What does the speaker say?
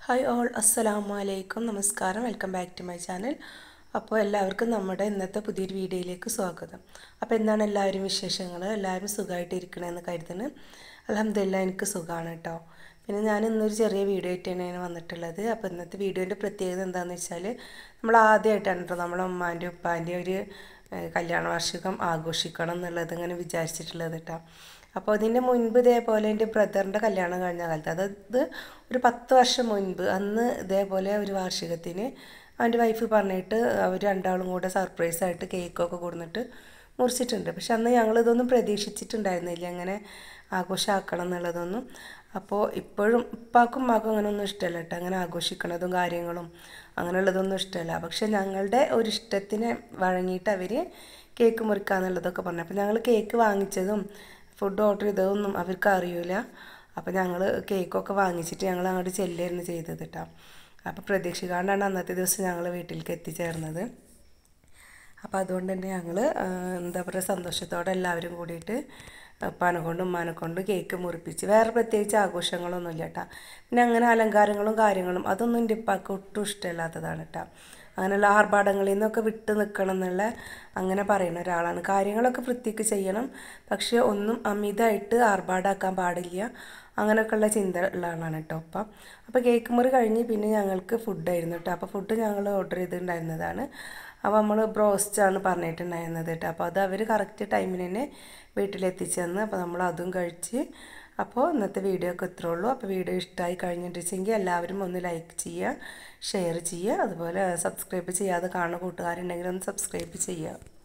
Hi all അസ്സലാമു അലൈക്കും നമസ്കാരം welcome back to my channel. അപ്പോൾ എല്ലാവർക്കും നമ്മുടെ ഇന്നത്തെ പുതിയൊരു വീഡിയോയിലേക്ക് സ്വാഗതം. അപ്പോൾ എന്താണ് എല്ലാവരും വിശേഷങ്ങൾ? എല്ലാവരും സുഖമായിട്ട് ഇരിക്കണമെന്ന് കരുതുന്നു. അൽഹംദുലില്ലാ എനിക്ക് സുഖമാണ് കേട്ടോ. പിന്നെ ഞാൻ ഇന്നൊരു ചെറിയ വീഡിയോ ആയിട്ട് തന്നെയാണ് വന്നിട്ടുള്ളത്. അപ്പോൾ ഇന്നത്തെ വീഡിയോൻ്റെ പ്രത്യേകത എന്താണെന്ന് വെച്ചാൽ നമ്മൾ ആദ്യമായിട്ടാണ് കേട്ടോ നമ്മളെ ഉമ്മാൻ്റെ ഉപ്പാൻ്റെ ഒരു കല്യാണ വാർഷികം ആഘോഷിക്കണം എന്നുള്ളത് ഇങ്ങനെ വിചാരിച്ചിട്ടുള്ളത് കേട്ടോ. അപ്പോൾ ഇതിൻ്റെ മുൻപ് ഇതേപോലെ എൻ്റെ ബ്രദറിൻ്റെ കല്യാണം കഴിഞ്ഞ കാലത്ത് അതായത് ഒരു 10 വർഷം മുൻപ് അന്ന് ഇതേപോലെ ഒരു വാർഷികത്തിന് അവൻ്റെ വൈഫ് പറഞ്ഞിട്ട് അവർ രണ്ടാളും കൂടെ സർപ്രൈസായിട്ട് കേക്കൊക്കെ കൊടുത്തിട്ട് മുറിച്ചിട്ടുണ്ട്. പക്ഷെ അന്ന് ഞങ്ങളിതൊന്നും പ്രതീക്ഷിച്ചിട്ടുണ്ടായിരുന്നില്ല അങ്ങനെ ആഘോഷമാക്കണം എന്നുള്ളതൊന്നും. അപ്പോൾ ഇപ്പോഴും ഉപ്പാക്കും ഉമ്മാക്കും അങ്ങനെയൊന്നും ഇഷ്ടമല്ല കേട്ടോ, അങ്ങനെ ആഘോഷിക്കണതും കാര്യങ്ങളും അങ്ങനെയുള്ളതൊന്നും ഇഷ്ടമല്ല. പക്ഷെ ഞങ്ങളുടെ ഒരു ഇഷ്ടത്തിന് വഴങ്ങിയിട്ട് അവർ കേക്ക് മുറിക്കുക എന്നുള്ളതൊക്കെ പറഞ്ഞു. അപ്പോൾ ഞങ്ങൾ കേക്ക് വാങ്ങിച്ചതും ഫുഡ് ഓർഡർ ചെയ്തതൊന്നും അവർക്ക് അറിയില്ല. അപ്പോൾ ഞങ്ങൾ കേക്കൊക്കെ വാങ്ങിച്ചിട്ട് ഞങ്ങൾ അങ്ങോട്ട് ചെല്ലുകയായിരുന്നു ചെയ്തത് കേട്ടോ. അപ്പോൾ പ്രതീക്ഷിക്കാണ്ടാണ് അന്നത്തെ ദിവസം ഞങ്ങൾ വീട്ടിലേക്ക് എത്തിച്ചേർന്നത്. അപ്പോൾ അതുകൊണ്ട് തന്നെ ഞങ്ങൾ എന്താ പറയുക സന്തോഷത്തോടെ എല്ലാവരും കൂടിയിട്ട് ഉപ്പാനെ കൊണ്ടും ഉമ്മാനെ കൊണ്ടും കേക്ക് മുറിപ്പിച്ച് വേറെ പ്രത്യേകിച്ച് ആഘോഷങ്ങളൊന്നുമില്ല കേട്ടോ. പിന്നെ അങ്ങനെ അലങ്കാരങ്ങളും കാര്യങ്ങളും അതൊന്നും എൻ്റെ ഉപ്പാക്ക് ഒട്ടും ഇഷ്ടമില്ലാത്തതാണ് കേട്ടോ. അങ്ങനെയുള്ള ആർഭാടങ്ങളിൽ നിന്നൊക്കെ വിട്ട് നിൽക്കണം എന്നുള്ള അങ്ങനെ പറയുന്ന ഒരാളാണ്. കാര്യങ്ങളൊക്കെ വൃത്തിക്ക് ചെയ്യണം, പക്ഷേ ഒന്നും അമിതമായിട്ട് ആർഭാടാക്കാൻ പാടില്ല, അങ്ങനെയൊക്കെയുള്ള ചിന്ത ഉള്ള ആളാണ് കേട്ടോ അപ്പം. അപ്പോൾ കേക്ക് മുറി കഴിഞ്ഞ് പിന്നെ ഞങ്ങൾക്ക് ഫുഡായിരുന്നു കേട്ടോ. അപ്പോൾ ഫുഡ് ഞങ്ങൾ ഓർഡർ ചെയ്തിട്ടുണ്ടായിരുന്നതാണ്. അപ്പോൾ നമ്മൾ ബ്രോസ്റ്റാണ് പറഞ്ഞിട്ടുണ്ടായിരുന്നത് കേട്ടോ. അപ്പോൾ അത് അവർ കറക്റ്റ് ടൈമിന് തന്നെ വീട്ടിലെത്തിച്ച് തന്ന്. അപ്പോൾ നമ്മൾ അതും കഴിച്ച്. അപ്പോൾ ഇന്നത്തെ വീഡിയോ ഒക്കെ ഇത്രേ ഉള്ളൂ. അപ്പോൾ വീഡിയോ ഇഷ്ടമായി കഴിഞ്ഞിട്ടുണ്ടെങ്കിൽ എല്ലാവരും ഒന്ന് ലൈക്ക് ചെയ്യുക, ഷെയർ ചെയ്യുക, അതുപോലെ സബ്സ്ക്രൈബ് ചെയ്യാതെ കാണുന്ന കൂട്ടുകാരുണ്ടെങ്കിൽ ഒന്ന് സബ്സ്ക്രൈബ് ചെയ്യുക.